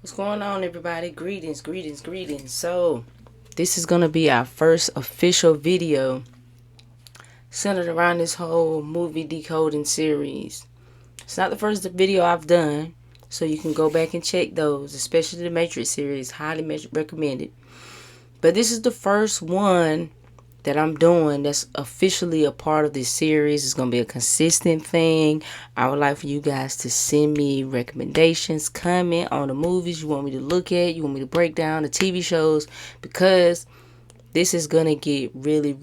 What's going on, everybody? Greetings. So, this is going to be our first official video centered around this whole movie decoding series. It's not the first video I've done, so you can go back and check those, especially the Matrix series. Highly recommended. But this is the first one that I'm doing that's officially a part of this series. It's going to be a consistent thing. I would like for you guys to send me recommendations, comment on the movies you want me to look at, you want me to break down the TV shows, because this is going to get really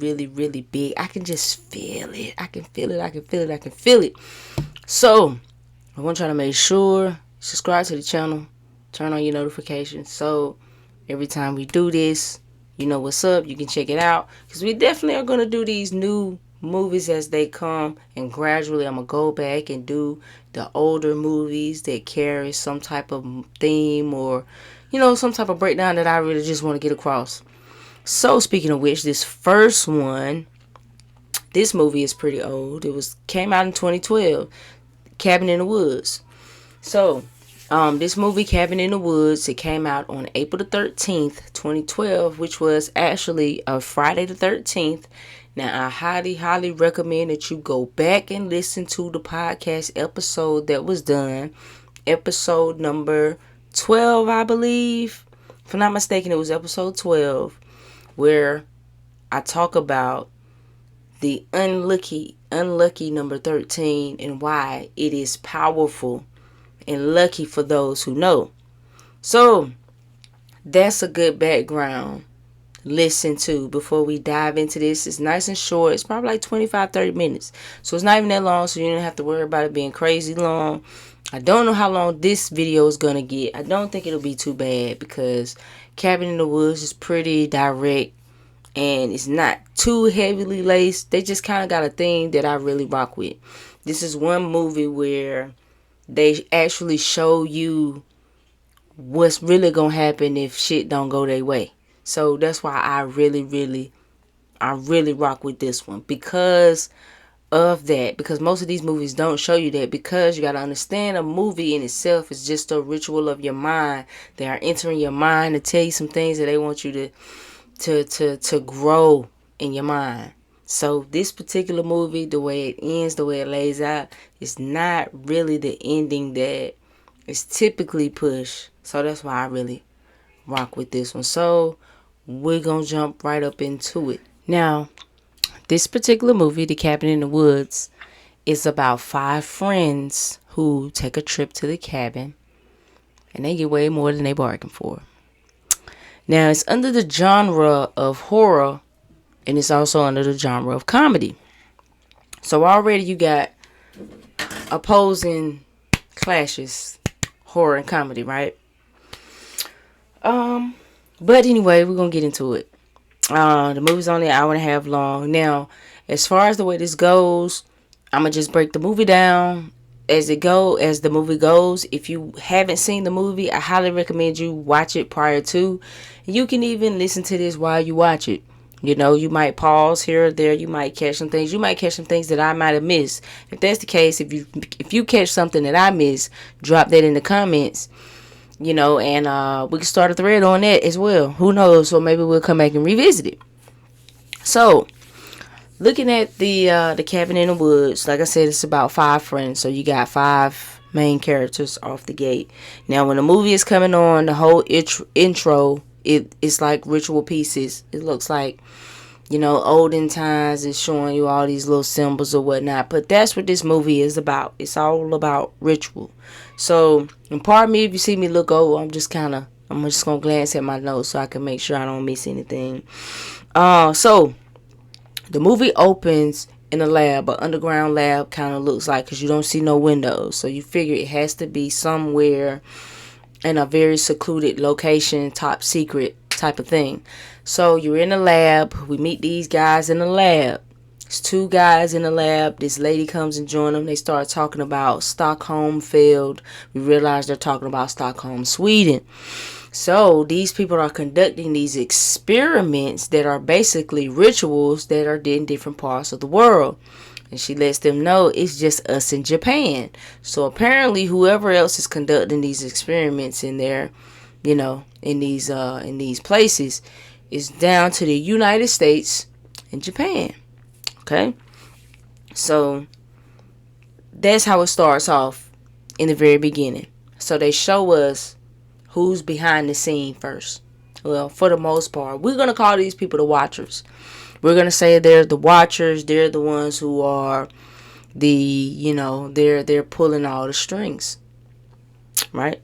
big. I can just feel it. I can feel it. So, I want y'all to make sure subscribe to the channel, turn on your notifications, so every time we do this, you know what's up. You can check it out, because we definitely are going to do these new movies as they come, and gradually I'm going to go back and do the older movies that carry some type of theme or, some type of breakdown that I really just want to get across. So, speaking of which, this first one, this movie is pretty old. It came out in 2012, Cabin in the Woods. So, this movie, Cabin in the Woods, it came out on April the 13th, 2012, which was actually a Friday the 13th. Now, I highly recommend that you go back and listen to the podcast episode that was done. Episode number 12, I believe. If I'm not mistaken, it was episode 12, where I talk about the unlucky number 13 and why it is powerful and lucky for those who know. So, that's a good background listen to before we dive into this. It's nice and short. It's probably like 25-30 minutes. So, it's not even that long, so you don't have to worry about it being crazy long. I don't know how long this video is going to get. I don't think it'll be too bad, because Cabin in the Woods is pretty direct and it's not too heavily laced. They just kind of got a theme that I really rock with. This is one movie where they actually show you what's really gonna happen if shit don't go their way. So that's why I really rock with this one, because of that. Because most of these movies don't show you that, because you gotta understand a movie in itself is just a ritual of your mind. They are entering your mind to tell you some things that they want you to grow in your mind. So this particular movie, the way it ends, the way it lays out, is not really the ending that is typically pushed. So that's why I really rock with this one. So we're going to jump right up into it. Now, this particular movie, The Cabin in the Woods, is about 5 friends who take a trip to the cabin, and they get way more than they bargained for. Now, it's under the genre of horror, and it's also under the genre of comedy. So already you got opposing clashes, horror and comedy, right? But anyway, we're going to get into it. The movie's only an hour and a half long. Now, as far as the way this goes, I'm going to just break the movie down as the movie goes. If you haven't seen the movie, I highly recommend you watch it prior to. You can even listen to this while you watch it. You might pause here or there. You might catch some things. You might catch some things that I might have missed. If that's the case, if you catch something that I missed, drop that in the comments. And we can start a thread on that as well. Who knows? So maybe we'll come back and revisit it. So, looking at the Cabin in the Woods, like I said, it's about 5 friends. So you got 5 main characters off the gate. Now, when the movie is coming on, the whole intro, it's like ritual pieces. It looks like, olden times. It's showing you all these little symbols or whatnot. But that's what this movie is about. It's all about ritual. So, and pardon me if you see me look over. I'm just going to glance at my notes so I can make sure I don't miss anything. So, the movie opens in a lab, an underground lab kind of looks like, because you don't see no windows. So, you figure it has to be somewhere in a very secluded location, top secret type of thing. So you're in the lab. We meet these guys in the lab. It's 2 guys in the lab. This lady comes and joins them. They start talking about Stockholm failed. We realize they're talking about Stockholm, Sweden. So these people are conducting these experiments that are basically rituals that are in different parts of the world. And she lets them know it's just us in Japan. So apparently whoever else is conducting these experiments in there, you know, in these places, is down to the United States and Japan. Okay? So that's how it starts off in the very beginning. So they show us who's behind the scene first. Well, for the most part, we're going to call these people the watchers. We're going to say they're the watchers. They're the ones who are they're pulling all the strings. Right?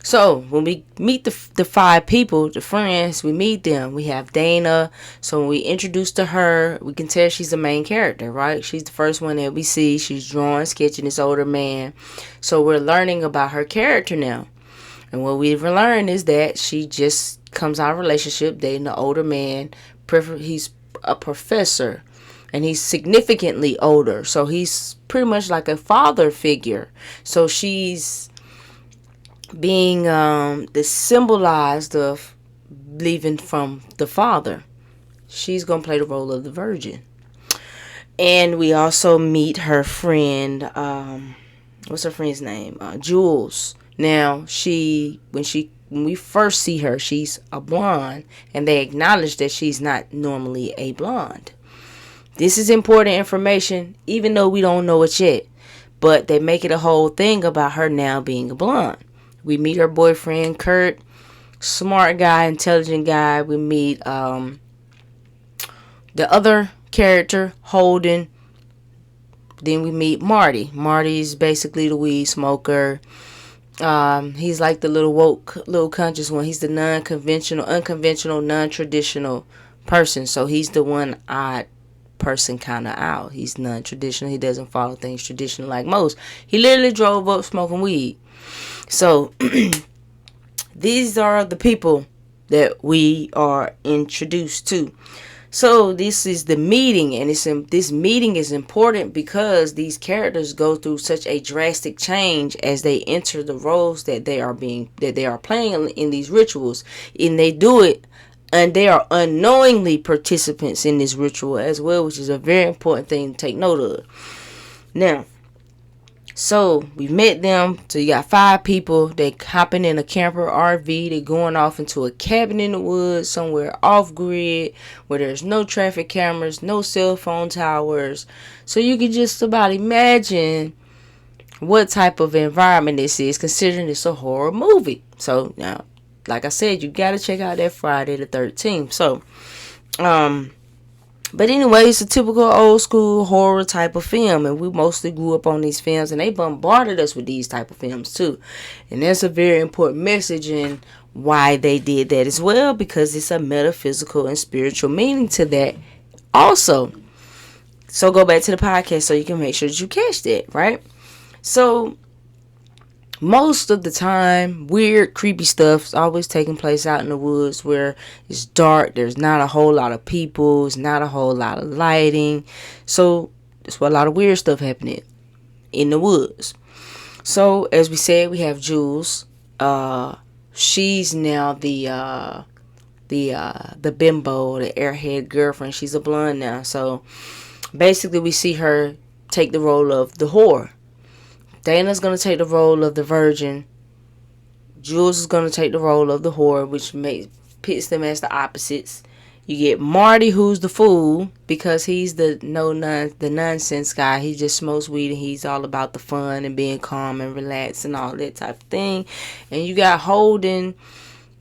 So when we meet the 5 people, the friends, we meet them. We have Dana. So when we introduce to her, we can tell she's the main character, right? She's the first one that we see. She's drawing, sketching this older man. So we're learning about her character now. And what we've learned is that she just comes out of a relationship dating an older man. He's a professor. And he's significantly older. So he's pretty much like a father figure. So she's being the symbolized of leaving from the father. She's going to play the role of the virgin. And we also meet her friend, what's her friend's name? Jules. Now, when we first see her, she's a blonde, and they acknowledge that she's not normally a blonde. This is important information, even though we don't know it yet. But they make it a whole thing about her now being a blonde. We meet her boyfriend, Kurt. Smart guy, intelligent guy. We meet the other character, Holden. Then we meet Marty. Marty's basically the weed smoker. He's like the little woke, little conscious one. He's the unconventional, non-traditional person. So he's the one odd person kind of out. He's non-traditional. He doesn't follow things traditional like most. He literally drove up smoking weed. So these are the people that we are introduced to. So this is the meeting, and this meeting is important because these characters go through such a drastic change as they enter the roles that they are playing in these rituals, and they do it, and they are unknowingly participants in this ritual as well, which is a very important thing to take note of. Now, so we met them. So you got 5 people. They hopping in a camper RV. They going off into a cabin in the woods somewhere off grid where there's no traffic cameras, no cell phone towers. So you can just about imagine what type of environment this is, considering it's a horror movie. So now, like I said, you got to check out that Friday the 13th. So, but anyway, it's a typical old school horror type of film, and we mostly grew up on these films, and they bombarded us with these type of films too. And that's a very important message in why they did that as well, because it's a metaphysical and spiritual meaning to that also. So go back to the podcast so you can make sure that you catch that, right? So most of the time, weird, creepy stuff is always taking place out in the woods where it's dark. There's not a whole lot of people. It's not a whole lot of lighting. So that's where a lot of weird stuff happening in the woods. So as we said, we have Jules. She's now the bimbo, the airhead girlfriend. She's a blonde now. So basically, we see her take the role of the whore. Dana's going to take the role of the virgin. Jules is going to take the role of the whore, which pits them as the opposites. You get Marty, who's the fool, because he's the nonsense guy. He just smokes weed, and he's all about the fun and being calm and relaxed and all that type of thing. And you got Holden,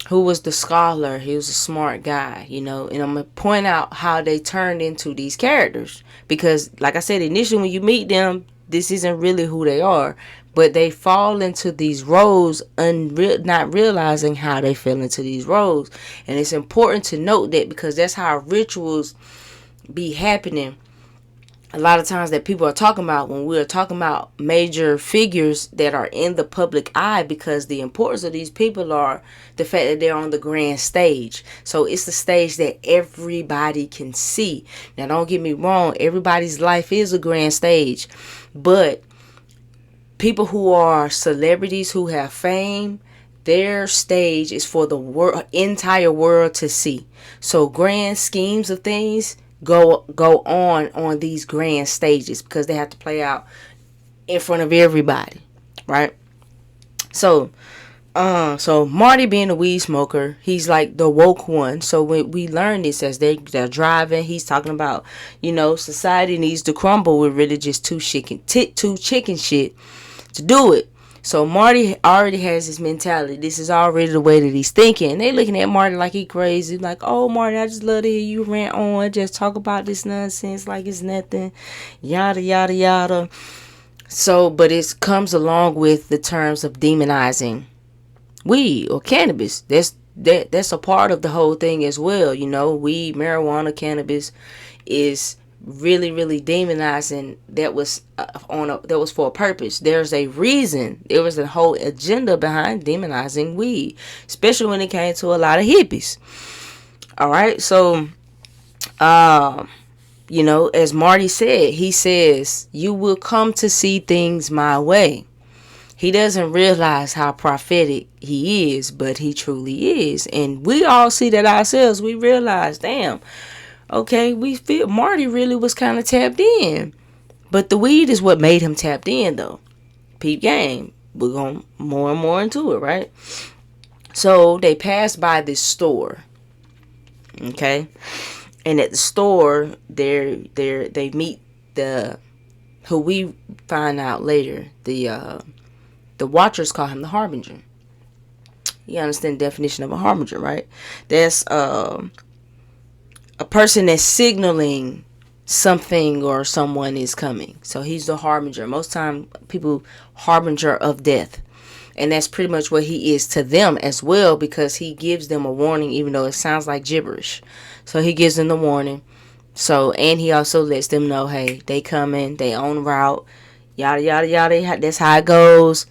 who was the scholar. He was a smart guy, and I'm going to point out how they turned into these characters. Because, like I said, initially when you meet them, this isn't really who they are, but they fall into these roles not realizing how they fell into these roles. And it's important to note that, because that's how rituals be happening a lot of times that people are talking about when we're talking about major figures that are in the public eye, because the importance of these people are the fact that they're on the grand stage. So it's the stage that everybody can see. Now, don't get me wrong, everybody's life is a grand stage, but people who are celebrities, who have fame, their stage is for the entire world to see. So grand schemes of things, go on these grand stages because they have to play out in front of everybody, right? So so Marty being a weed smoker, he's like the woke one. So when we learn this as they're driving, he's talking about, society needs to crumble with really just two chicken shit to do it. So Marty already has his mentality. This is already the way that he's thinking. They looking at Marty like he crazy. Like, oh, Marty, I just love to hear you rant on. Just talk about this nonsense like it's nothing. Yada, yada, yada. So, but it comes along with the terms of demonizing weed or cannabis. That's a part of the whole thing as well. Weed, marijuana, cannabis is really, really demonizing. That was that was for a purpose. There's a reason. There was a whole agenda behind demonizing weed, especially when it came to a lot of hippies. All right, so as Marty said, he says, you will come to see things my way. He doesn't realize how prophetic he is, but he truly is. And we all see that ourselves. We realize, damn, okay, we feel Marty really was kind of tapped in. But the weed is what made him tapped in, though. Peep game. We're going more and more into it, right? So they pass by this store. Okay? And at the store, they meet who we find out later, the watchers call him the Harbinger. You understand the definition of a Harbinger, right? That's a person that's signaling something or someone is coming. So he's the Harbinger. Most time people Harbinger of death. And that's pretty much what he is to them as well, because he gives them a warning, even though it sounds like gibberish. So he gives them the warning. So, and he also lets them know, hey, they coming, they on route, yada, yada, yada. That's how it goes.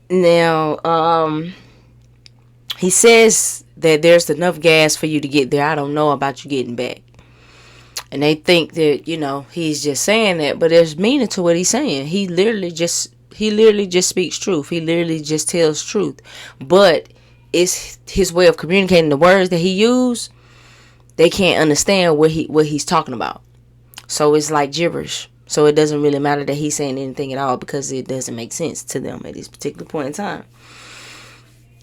Now, he says that there's enough gas for you to get there. I don't know about you getting back. And they think that, he's just saying that, but there's meaning to what he's saying. He literally just speaks truth. He literally just tells truth. But it's his way of communicating. The words that he used, they can't understand what he's talking about. So it's like gibberish. So it doesn't really matter that he's saying anything at all, because it doesn't make sense to them at this particular point in time.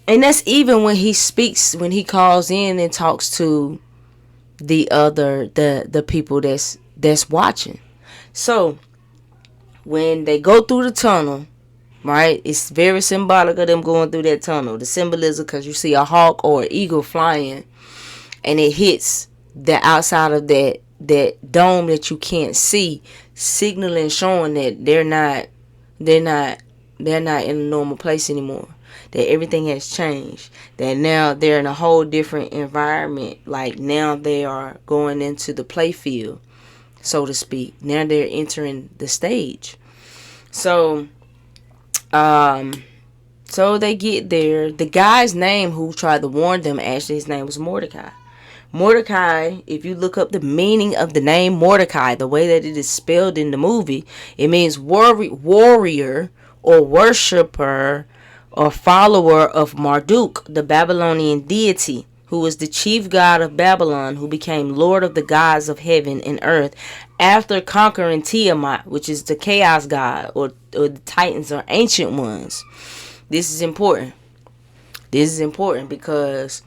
And that's even when he speaks, when he calls in and talks to the people that's watching. So when they go through the tunnel, right, it's very symbolic of them going through that tunnel. The symbolism, because you see a hawk or an eagle flying, and it hits the outside of that dome that you can't see, signaling, showing that they're not in a normal place anymore. That everything has changed. That now they're in a whole different environment. Like now they are going into the playfield, so to speak. Now they're entering the stage. So they get there. The guy's name who tried to warn them, actually his name was Mordecai. Mordecai, if you look up the meaning of the name Mordecai, the way that it is spelled in the movie, it means warrior or worshiper or follower of Marduk, the Babylonian deity, who was the chief god of Babylon, who became lord of the gods of heaven and earth after conquering Tiamat, which is the chaos god, or the Titans or ancient ones. This is important. This is important because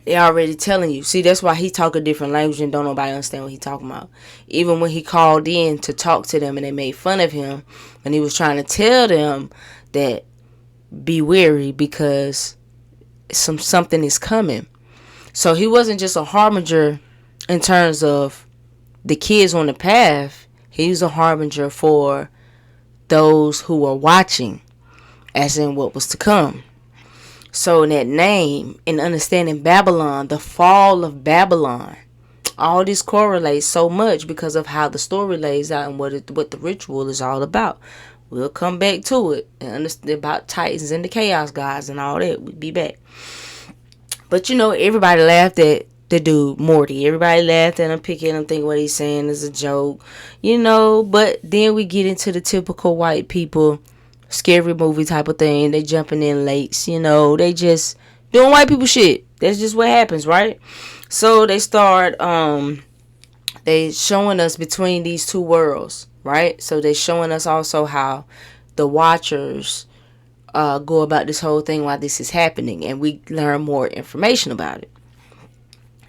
they're already telling you. See, that's why he talk a different language and don't nobody understand what he talking about. Even when he called in to talk to them and they made fun of him, and he was trying to tell them that be wary because something is coming. So he wasn't just a harbinger in terms of the kids on the path. He was a harbinger for those who are watching, as in what was to come. So in that name, in understanding Babylon, the fall of Babylon, all this correlates so much because of how the story lays out and what the ritual is all about. We'll come back to it and understand about Titans and the Chaos Gods and all that. We'll be back. But everybody laughed at the dude, Morty. Everybody laughed at him, picking him, thinking what he's saying is a joke. But then we get into the typical white people scary movie type of thing. They jumping in late, they just doing white people shit. That's just what happens, right? So they start They showing us between these two worlds, right? So they showing us also how the Watchers go about this whole thing while this is happening, and we learn more information about it.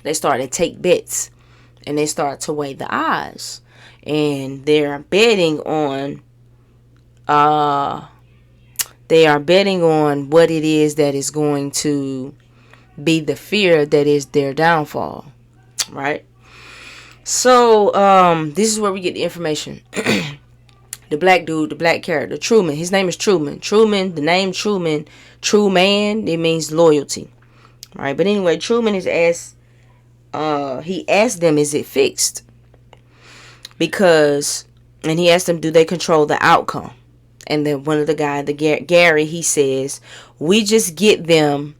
They start to take bets, and they start to weigh the odds, and they're betting on what it is that is going to be the fear that is their downfall, right? So this is where we get the information. The black dude, the black character, Truman. His name is Truman. Truman, the name Truman, true man, it means loyalty. Right? But anyway, Truman is asked, he asked them, is it fixed? Because, and he asked them, do they control the outcome? And then one of the guys, Gary, he says, we just get them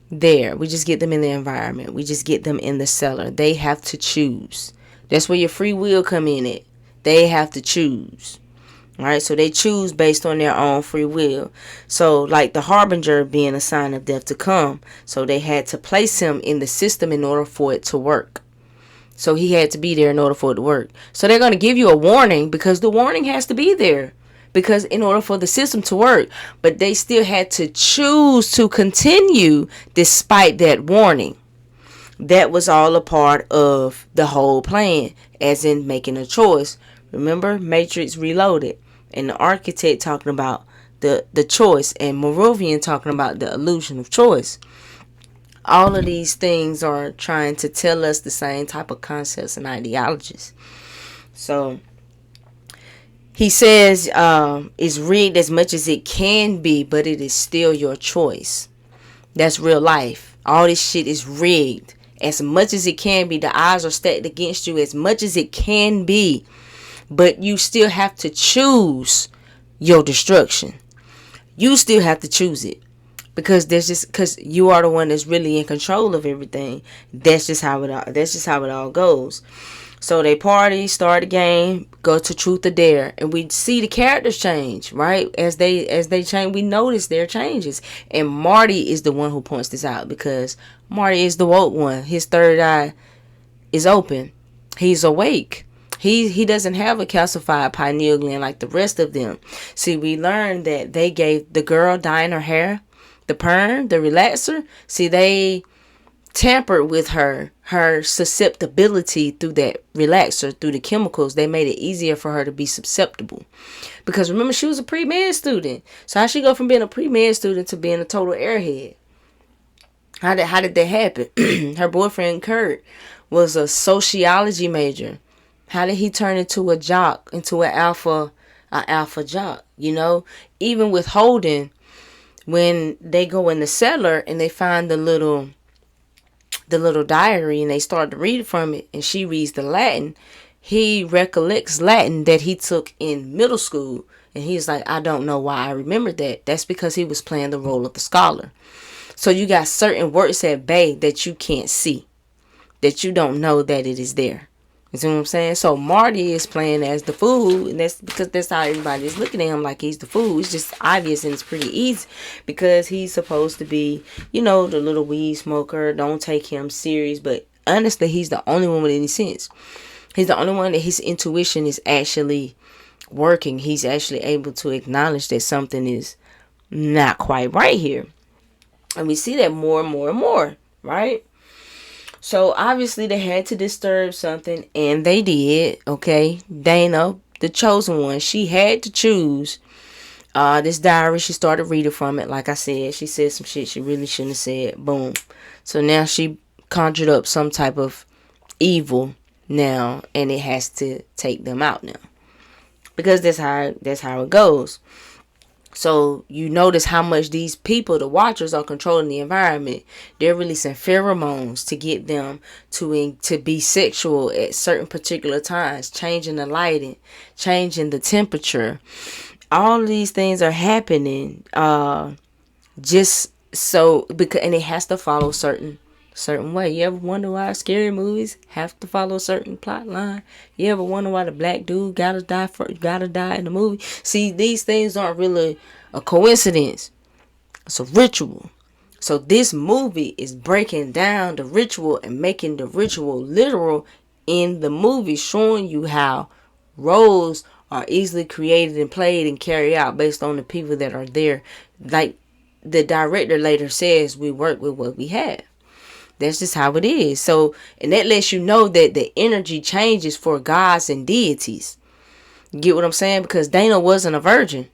there. We just get them in the environment. We just get them in the cellar. They have to choose. That's where your free will come in at. They have to choose. Right? So they choose based on their own free will. So like the harbinger being a sign of death to come. So they had to place him in the system in order for it to work. So he had to be there in order for it to work. So they're going to give you a warning because the warning has to be there. Because in order for the system to work. But they still had to choose to continue despite that warning. That was all a part of the whole plan. As in making a choice. Remember, Matrix Reloaded. And the architect talking about the choice. And Moravian talking about the illusion of choice. All of these things are trying to tell us the same type of concepts and ideologies. So, he says it's rigged as much as it can be, but it is still your choice. That's real life. All this shit is rigged. As much as it can be. The odds are stacked against you as much as it can be. But you still have to choose your destruction. You still have to choose it. Because you are the one that's really in control of everything. That's just how it all goes. So they party, start the game, go to truth or dare, and we see the characters change, right? As they change, we notice their changes. And Marty is the one who points this out because Marty is the woke one. His third eye is open. He's awake. He doesn't have a calcified pineal gland like the rest of them. See, we learned that they gave the girl dyeing her hair, the perm, the relaxer. See, they tampered with her susceptibility through that relaxer, through the chemicals. They made it easier for her to be susceptible. Because remember, she was a pre-med student. So how she go from being a pre-med student to being a total airhead? How did that happen? Her boyfriend, Kurt, was a sociology major. How did he turn into a jock, into an alpha jock? You know, even with Holden, when they go in the cellar and they find the little diary and they start to read from it, and she reads the Latin, he recollects Latin that he took in middle school, and he's like, I don't know why I remembered that. That's because he was playing the role of the scholar. So you got certain words at bay that you can't see, that you don't know that it is there. You see what I'm saying? So Marty is playing as the fool, and that's because that's how everybody is looking at him, like he's the fool. It's just obvious and it's pretty easy because he's supposed to be, you know, the little weed smoker. Don't take him serious, but honestly, he's the only one with any sense. He's the only one that his intuition is actually working. He's actually able to acknowledge that something is not quite right here. And we see that more and more and more, right? So obviously they had to disturb something, and they did. Okay, Dana, the chosen one, she had to choose this diary. She started reading from it. Like I said, she said some shit she really shouldn't have said. Boom. So now she conjured up some type of evil now, and it has to take them out now, because that's how it goes. So you notice how much these people, the Watchers, are controlling the environment. They're releasing pheromones to get them to be sexual at certain particular times, changing the lighting, changing the temperature. All of these things are happening just so, because, and it has to follow certain way. You ever wonder why scary movies have to follow a certain plot line? You ever wonder why the black dude gotta die in the movie? See, these things aren't really a coincidence. It's a ritual. So this movie is breaking down the ritual and making the ritual literal in the movie, showing you how roles are easily created and played and carried out based on the people that are there. Like the director later says, we work with what we have. That's just how it is. So, and that lets you know that the energy changes for gods and deities. Get what I'm saying? Because Dana wasn't a virgin,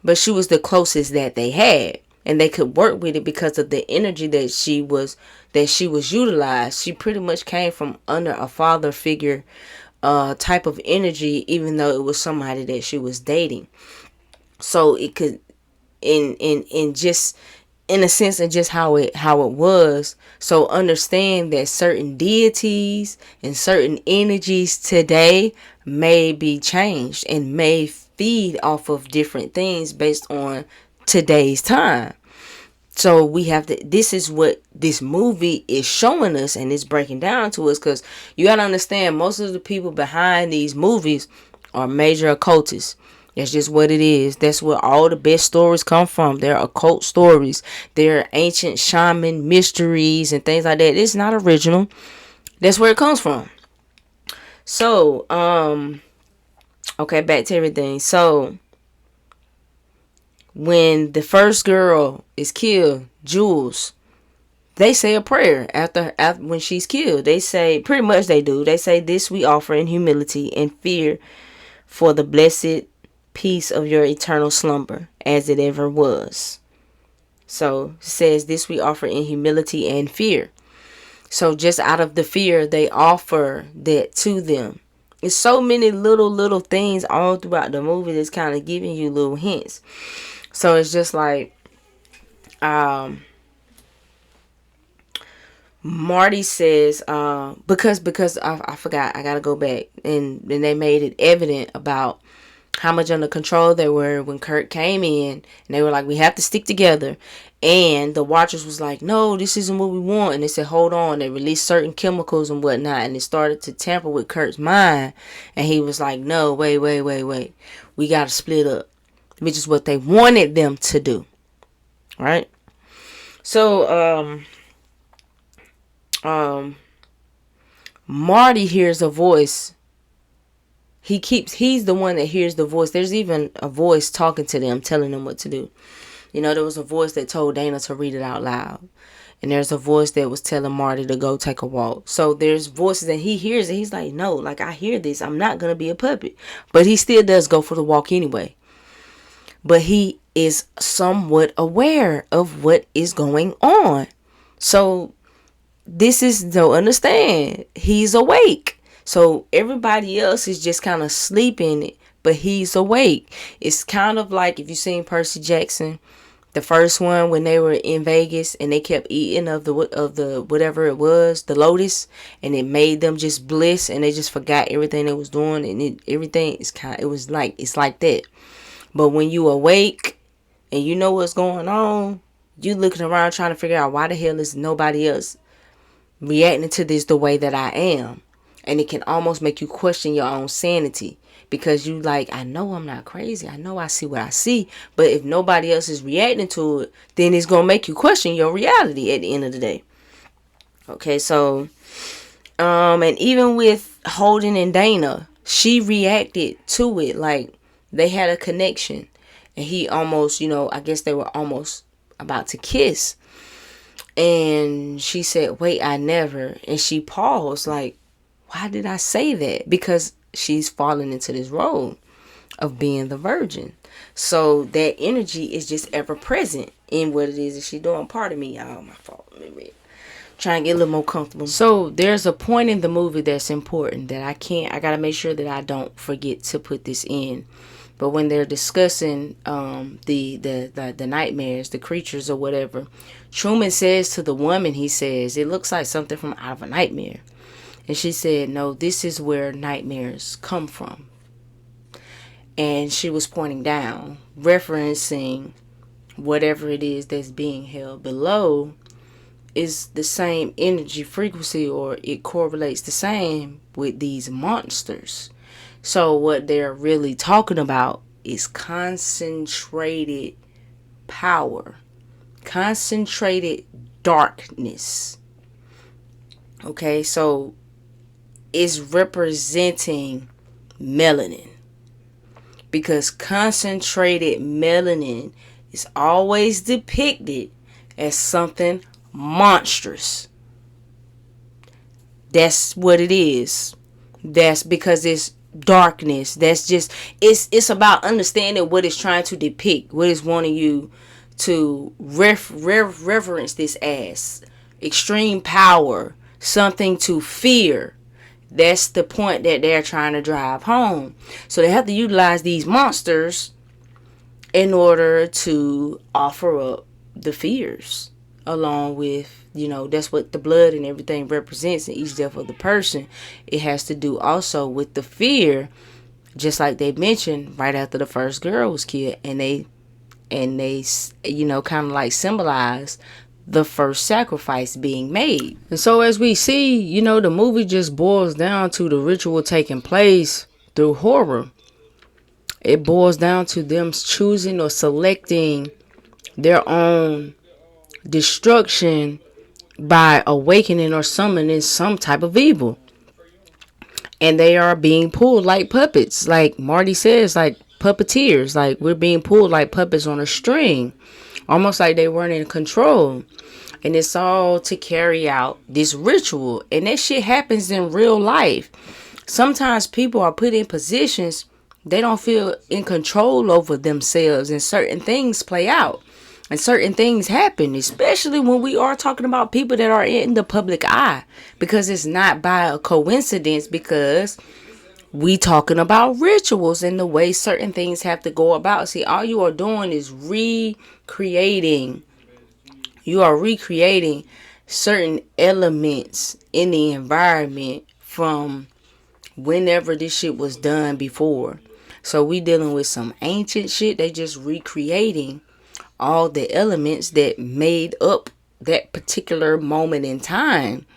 but she was the closest that they had, and they could work with it because of the energy that she was utilized. She pretty much came from under a father figure type of energy, even though it was somebody that she was dating. So it could, in just in a sense, and just how it was. So understand that certain deities and certain energies today may be changed and may feed off of different things based on today's time. So we have to, this is what this movie is showing us, and it's breaking down to us, because you got to understand, most of the people behind these movies are major occultists. That's just what it is. That's where all the best stories come from. They're occult stories. They're ancient shaman mysteries and things like that. It's not original. That's where it comes from. So, okay, back to everything. So, when the first girl is killed, Jules, they say a prayer after when she's killed. They say, pretty much they do. They say, "This we offer in humility and fear for the blessed peace of your eternal slumber, as it ever was." So it says, "This we offer in humility and fear." So just out of the fear, they offer that to them. It's so many little things all throughout the movie that's kind of giving you little hints. So it's just like, Marty says, because I forgot, I gotta go back, and then they made it evident about how much under control they were when Kurt came in, and they were like, "We have to stick together." And the Watchers was like, "No, this isn't what we want." And they said, "Hold on." They released certain chemicals and whatnot, and it started to tamper with Kurt's mind. And he was like, "No, wait. We got to split up," which is what they wanted them to do. Right? So, Marty hears a voice. He's the one that hears the voice. There's even a voice talking to them, telling them what to do. You know, there was a voice that told Dana to read it out loud. And there's a voice that was telling Marty to go take a walk. So there's voices and he hears it. He's like, "No, like, I hear this. I'm not going to be a puppet." But he still does go for the walk anyway. But he is somewhat aware of what is going on. So this is, don't understand, he's awake. So everybody else is just kind of sleeping, but he's awake. It's kind of like if you've seen Percy Jackson, the first one, when they were in Vegas and they kept eating of the whatever it was, the lotus, and it made them just bliss, and they just forgot everything they was doing, and it's like that. But when you awake and you know what's going on, you looking around trying to figure out, why the hell is nobody else reacting to this the way that I am? And it can almost make you question your own sanity, because you like, I know I'm not crazy. I know I see what I see. But if nobody else is reacting to it, then it's going to make you question your reality at the end of the day. Okay, so, and even with Holden and Dana, she reacted to it. Like, they had a connection. And he almost, I guess they were almost about to kiss. And she said, "Wait, I never." And she paused, like, why did I say that? Because she's fallen into this role of being the virgin. So that energy is just ever present in what it is that she's doing. Pardon me, y'all. My fault. Let me try and get a little more comfortable. So there's a point in the movie that's important that I got to make sure that I don't forget to put this in. But when they're discussing the nightmares, the creatures or whatever, Truman says to the woman, he says, "It looks like something from out of a nightmare." And she said, "No, this is where nightmares come from." And she was pointing down, referencing whatever it is that's being held below is the same energy frequency, or it correlates the same with these monsters. So what they're really talking about is concentrated power, concentrated darkness. Okay, so is representing melanin, because concentrated melanin is always depicted as something monstrous. That's what it is. That's because it's darkness. That's just, it's about understanding what it's trying to depict, what it's wanting you to reverence this as. Extreme power, something to fear. That's the point that they're trying to drive home. So they have to utilize these monsters in order to offer up the fears, along with, that's what the blood and everything represents in each death of the person. It has to do also with the fear, just like they mentioned right after the first girl was killed, and they kind of like symbolize the first sacrifice being made. And so as we see, the movie just boils down to the ritual taking place through horror. It boils down to them choosing or selecting their own destruction by awakening or summoning some type of evil. And they are being pulled like puppets. Like Marty says, like puppeteers. Like we're being pulled like puppets on a string. Almost like they weren't in control. And it's all to carry out this ritual. And that shit happens in real life. Sometimes people are put in positions they don't feel in control over themselves, and certain things play out. And certain things happen, especially when we are talking about people that are in the public eye. Because it's not by a coincidence, because we talking about rituals and the way certain things have to go about. See, all you are doing is recreating. You are recreating certain elements in the environment from whenever this shit was done before. So we dealing with some ancient shit. They just recreating all the elements that made up that particular moment in time,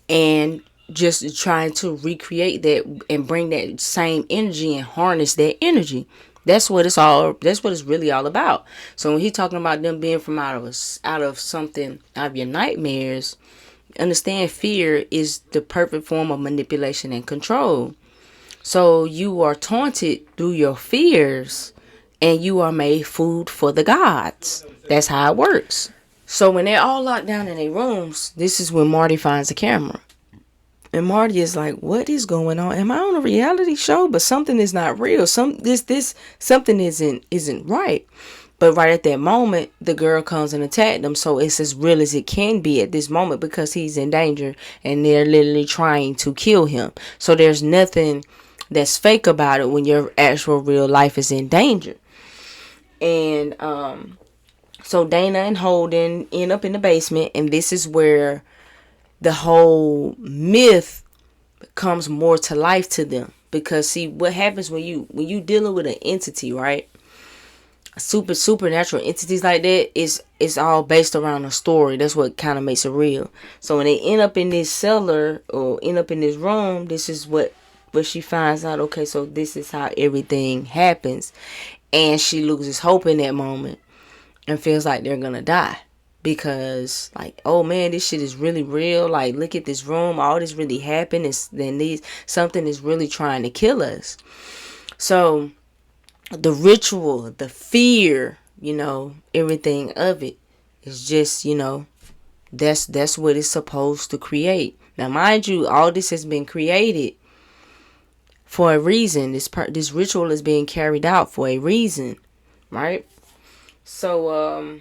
and just trying to recreate that and bring that same energy and harness that energy. That's what it's really all about. So when he's talking about them being from out of something, out of your nightmares, understand fear is the perfect form of manipulation and control. So you are taunted through your fears, and you are made food for the gods. That's how it works. So when they're all locked down in their rooms, this is when Marty finds a camera. And Marty is like, what is going on? Am I on a reality show? But something is not real. Something isn't right. But right at that moment, the girl comes and attacks them. So it's as real as it can be at this moment, because he's in danger and they're literally trying to kill him. So there's nothing that's fake about it when your actual real life is in danger. And so Dana and Holden end up in the basement, and this is where the whole myth comes more to life to them. Because see, what happens when you dealing with an entity, right? Supernatural entities like that, it's all based around a story. That's what kind of makes it real. So when they end up in this cellar or end up in this room, this is what she finds out. Okay, so this is how everything happens. And she loses hope in that moment and feels like they're gonna die, because like, oh man, this shit is really real. Like, look at this room, all this really happened. Something is really trying to kill us. So the ritual, the fear, everything of it is just, that's what it's supposed to create. Now mind you, all this has been created for a reason. This ritual is being carried out for a reason, right? So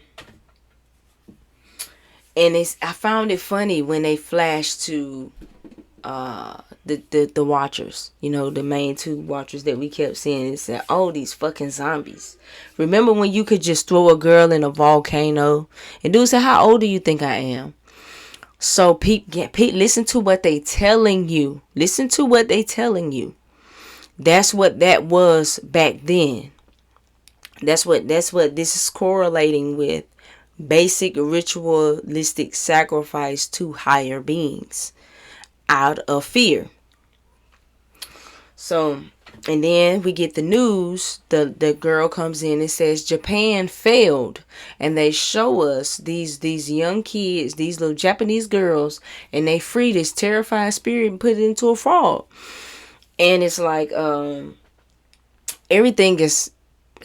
and I found it funny when they flashed to the watchers, the main two watchers that we kept seeing. It said, oh, these fucking zombies. Remember when you could just throw a girl in a volcano? And dude said, how old do you think I am? So Pete, listen to what they telling you. Listen to what they telling you. That's what that was back then. That's what this is correlating with. Basic ritualistic sacrifice to higher beings out of fear. So And then we get the news. The girl comes in and says Japan failed, and they show us these young kids, these little Japanese girls, and they free this terrifying spirit and put it into a frog. And it's like everything is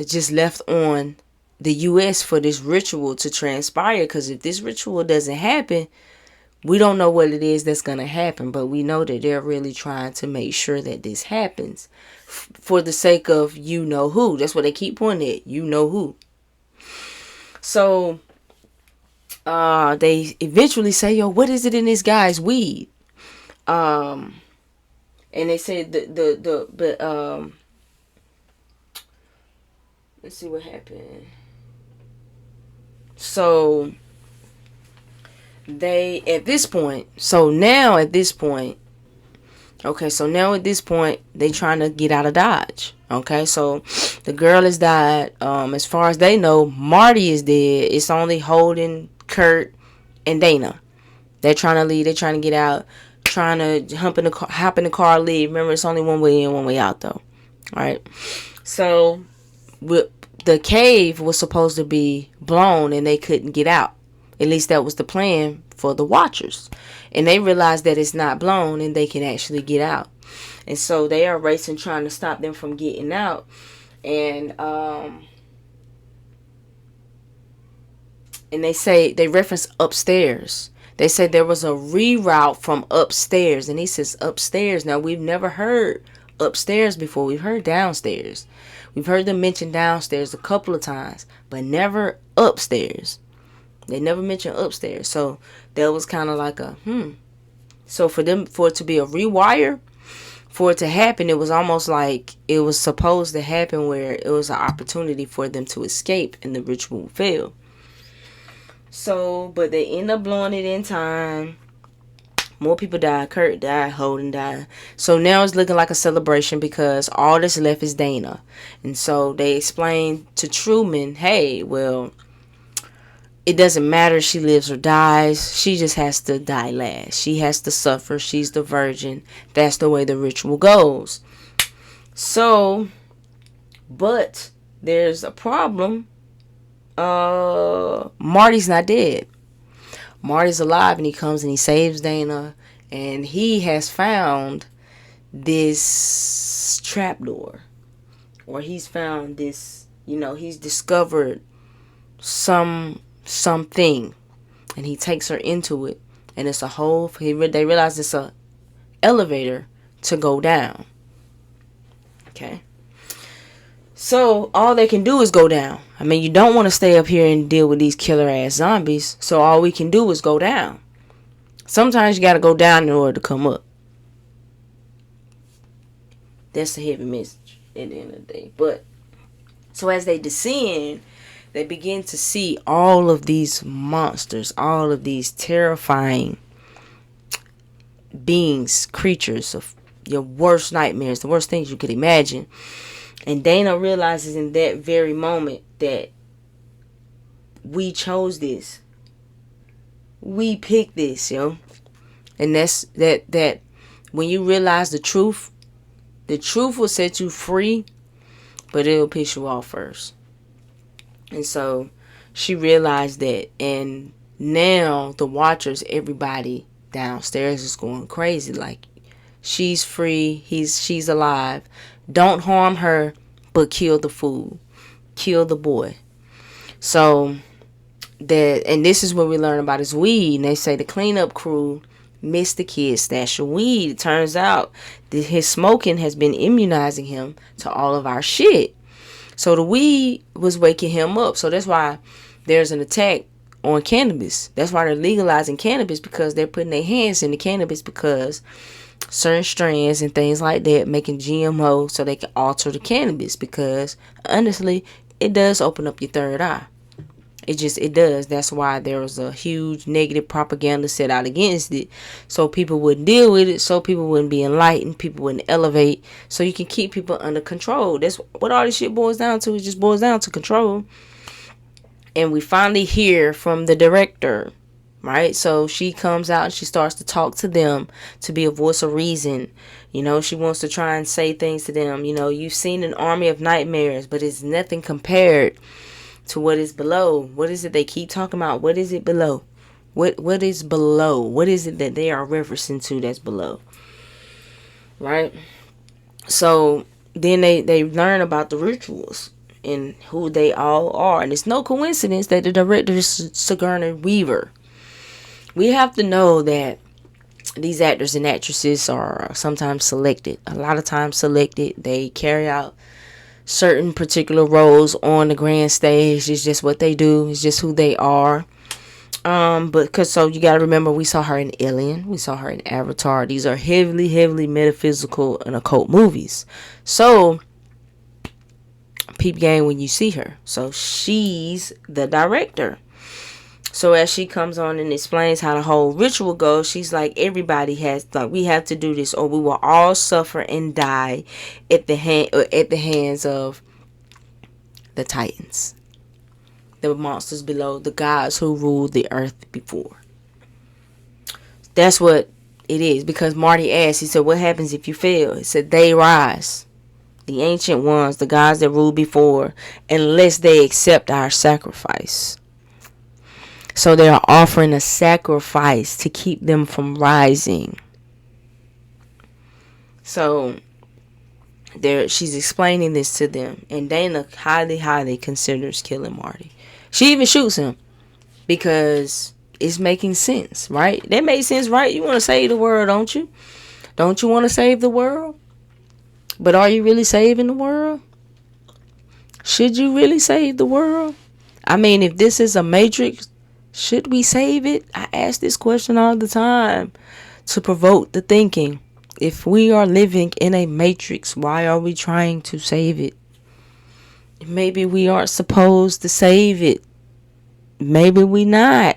just left on the U.S. for this ritual to transpire. Because if this ritual doesn't happen, we don't know what it is that's going to happen, but we know that they're really trying to make sure that this happens for the sake of you know who. That's what they keep pointing at, you know who. So they eventually say, yo, what is it in this guy's weed? And they said let's see what happened. So they at this point they trying to get out of Dodge. Okay, so the girl has died. As far as they know, Marty is dead. It's only Holden, Kurt, and Dana. They're trying to leave. They're trying to get out. Trying to hop in the car, leave. Remember, it's only one way in, one way out, though. All right. So the cave was supposed to be blown, and they couldn't get out. At least that was the plan for the Watchers. And they realize that it's not blown and they can actually get out. And so they are racing, trying to stop them from getting out. And they reference upstairs. They say there was a reroute from upstairs. And he says upstairs. Now, we've never heard upstairs before. We've heard downstairs. We've heard them mention downstairs a couple of times, but never upstairs. They never mentioned upstairs. So that was kind of like a So for it to be a rewire, for it to happen, it was almost like it was supposed to happen where it was an opportunity for them to escape and the ritual failed. So, but they end up blowing it in time. More people died. Kurt died. Holden died. So now it's looking like a celebration because all that's left is Dana. And so they explain to Truman, hey, well, it doesn't matter if she lives or dies. She just has to die last. She has to suffer. She's the virgin. That's the way the ritual goes. So, but there's a problem. Marty's not dead. Marty's alive, and he comes and he saves Dana. And he has found this trapdoor. Or he's found this, he's discovered something, and he takes her into it, and it's they realize it's a elevator to go down. Okay, so all they can do is go down. I mean, you don't want to stay up here and deal with these killer ass zombies, so all we can do is go down. Sometimes you got to go down in order to come up. That's the heavy message at the end of the day. But so as they descend, they begin to see all of these monsters, all of these terrifying beings, creatures of your worst nightmares, the worst things you could imagine. And Dana realizes in that very moment that we chose this. We picked this, And that's that when you realize the truth will set you free, but it'll piss you off first. And so she realized that, and now the Watchers, everybody downstairs is going crazy. Like, she's free, she's alive. Don't harm her, but kill the fool, kill the boy. So and this is what we learn about his weed. And they say the cleanup crew missed the kid's stash of weed. It turns out that his smoking has been immunizing him to all of our shit. So the weed was waking him up. So that's why there's an attack on cannabis. That's why they're legalizing cannabis, because they're putting their hands in the cannabis, because certain strands and things like that making GMO so they can alter the cannabis, because honestly, it does open up your third eye. It does. That's why there was a huge negative propaganda set out against it, so people wouldn't deal with it, so people wouldn't be enlightened, people wouldn't elevate, so you can keep people under control. That's what all this shit boils down to. It just boils down to control. And we finally hear from the director. right? So she comes out and she starts to talk to them, to be a voice of reason. You know, she wants to try and say things to them. You know, you've seen an army of nightmares, but it's nothing compared to what is below. What is it they keep talking about? What is it below? What is below? What is it that they are referencing to that's below? Right? So then they learn about the rituals and who they all are. And it's no coincidence that the director is Sigourney Weaver. We have to know that these actors and actresses are sometimes selected. A lot of times selected. They carry out certain particular roles on the grand stage. It's just what they do. It's just who they are. So you got to remember, we saw her in Alien, we saw her in Avatar. These are heavily metaphysical and occult movies. So peep game when you see her. So she's the director. So as she comes on and explains how the whole ritual goes, she's like, everybody has, like, we have to do this or we will all suffer and die at the hands of the Titans, the monsters below, the gods who ruled the earth before. That's what it is. Because Marty asked, he said, what happens if you fail? He said, they rise. The ancient ones, the gods that ruled before, unless they accept our sacrifice. So they are offering a sacrifice to keep them from rising. So she's explaining this to them. And Dana highly considers killing Marty. She even shoots him because it's making sense, right? That made sense, right? You want to save the world, don't you? Don't you want to save the world? But are you really saving the world? Should you really save the world? I mean, if this is a matrix, should we save it? I ask this question all the time to provoke the thinking. If we are living in a matrix, why are we trying to save it? Maybe we aren't supposed to save it. Maybe we not.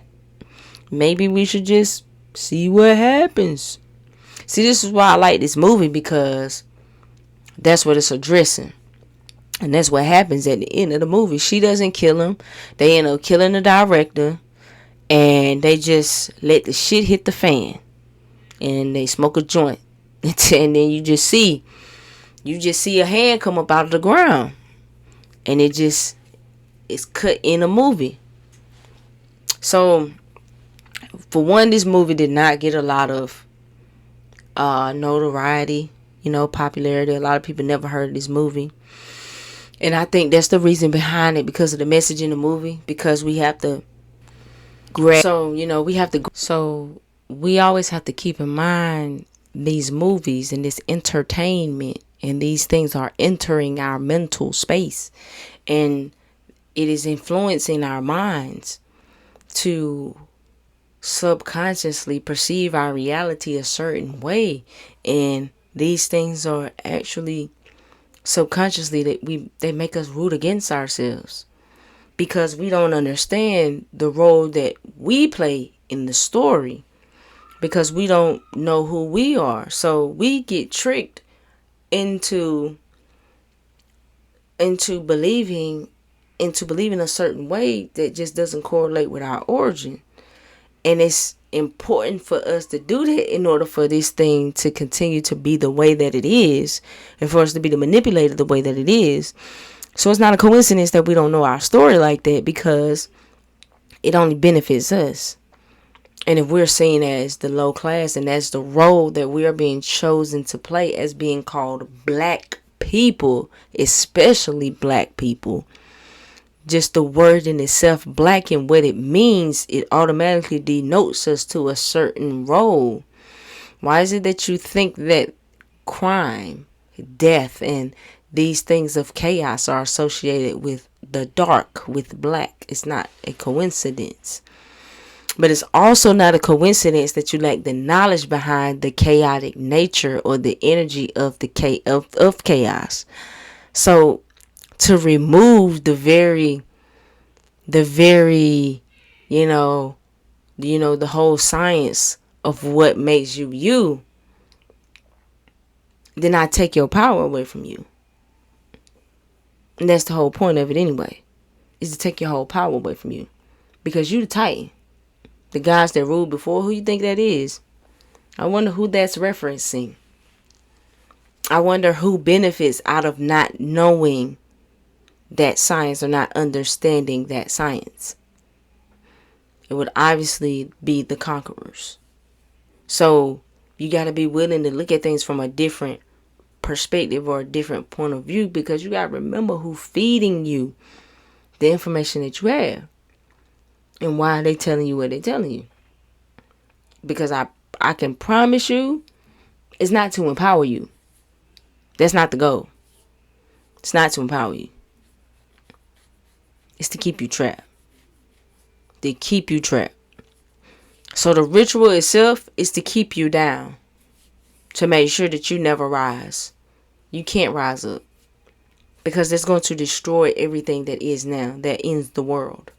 Maybe we should just see what happens. See, this is why I like this movie, because that's what it's addressing. And that's what happens at the end of the movie. She doesn't kill him. They end up killing the director. And they just let the shit hit the fan. And they smoke a joint. And then you just see a hand come up out of the ground. And it's cut in a movie. So, for one, this movie did not get a lot of notoriety, popularity. A lot of people never heard of this movie. And I think that's the reason behind it, because of the message in the movie. Because we have to So we always have to keep in mind these movies and this entertainment and these things are entering our mental space, and it is influencing our minds to subconsciously perceive our reality a certain way. And these things are actually subconsciously they make us root against ourselves, because we don't understand the role that we play in the story, because we don't know who we are. So we get tricked into believing a certain way that just doesn't correlate with our origin. And it's important for us to do that in order for this thing to continue to be the way that it is, and for us to be manipulated the way that it is. So it's not a coincidence that we don't know our story like that, because it only benefits us. And if we're seen as the low class, and that's the role that we are being chosen to play as being called black people, especially black people, just the word in itself, black, and what it means, it automatically denotes us to a certain role. Why is it that you think that crime, death, and these things of chaos are associated with the dark, with black? It's not a coincidence. But it's also not a coincidence that you lack the knowledge behind the chaotic nature or the energy of the of chaos. So to remove the very the whole science of what makes you you, then I take your power away from you. And that's the whole point of it anyway, is to take your whole power away from you, because you the Titan. The gods that ruled before, who you think that is? I wonder who that's referencing. I wonder who benefits out of not knowing that science or not understanding that science. It would obviously be the conquerors. So you got to be willing to look at things from a different perspective or a different point of view, because you got to remember who's feeding you the information that you have and why they telling you what they're telling you. Because I can promise you it's not to empower you. That's not the goal. It's not to empower you. It's to keep you trapped. To keep you trapped. So the ritual itself is to keep you down. To make sure that you never rise. You can't rise up. Because it's going to destroy everything that is now. That ends the world.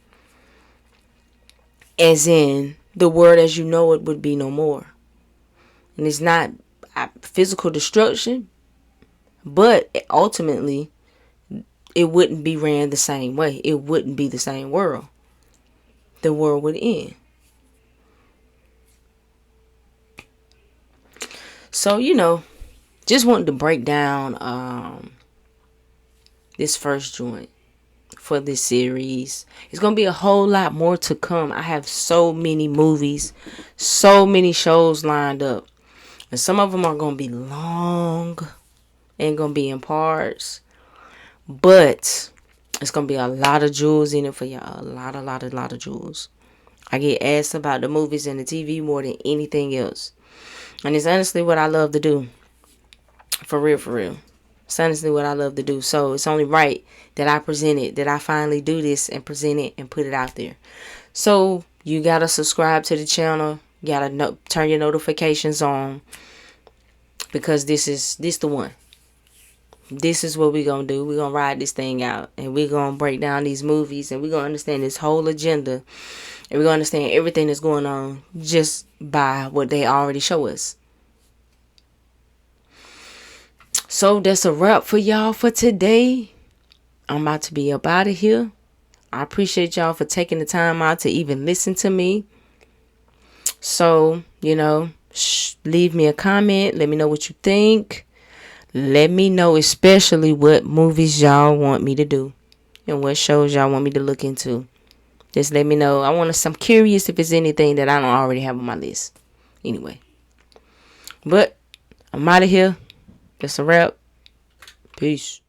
As in, the world as you know it would be no more. And it's not physical destruction. But ultimately, it wouldn't be ran the same way. It wouldn't be the same world. The world would end. So, just wanted to break down this first joint for this series. It's going to be a whole lot more to come. I have so many movies, so many shows lined up. And some of them are going to be long and going to be in parts. But it's going to be a lot of jewels in it for y'all. A lot of jewels. I get asked about the movies and the TV more than anything else. And it's honestly what I love to do. For real. It's honestly what I love to do. So it's only right that I present it. That I finally do this and present it and put it out there. So you got to subscribe to the channel. You got to turn your notifications on. Because this the one. This is what we're going to do. We're going to ride this thing out. And we're going to break down these movies. And we're going to understand this whole agenda. And we're going to understand everything that's going on just by what they already show us. So that's a wrap for y'all for today. I'm about to be up out of here. I appreciate y'all for taking the time out to even listen to me. So, leave me a comment. Let me know what you think. Let me know especially what movies y'all want me to do and what shows y'all want me to look into. Just let me know. I'm curious if there's anything that I don't already have on my list. Anyway. But I'm out of here. That's a wrap. Peace.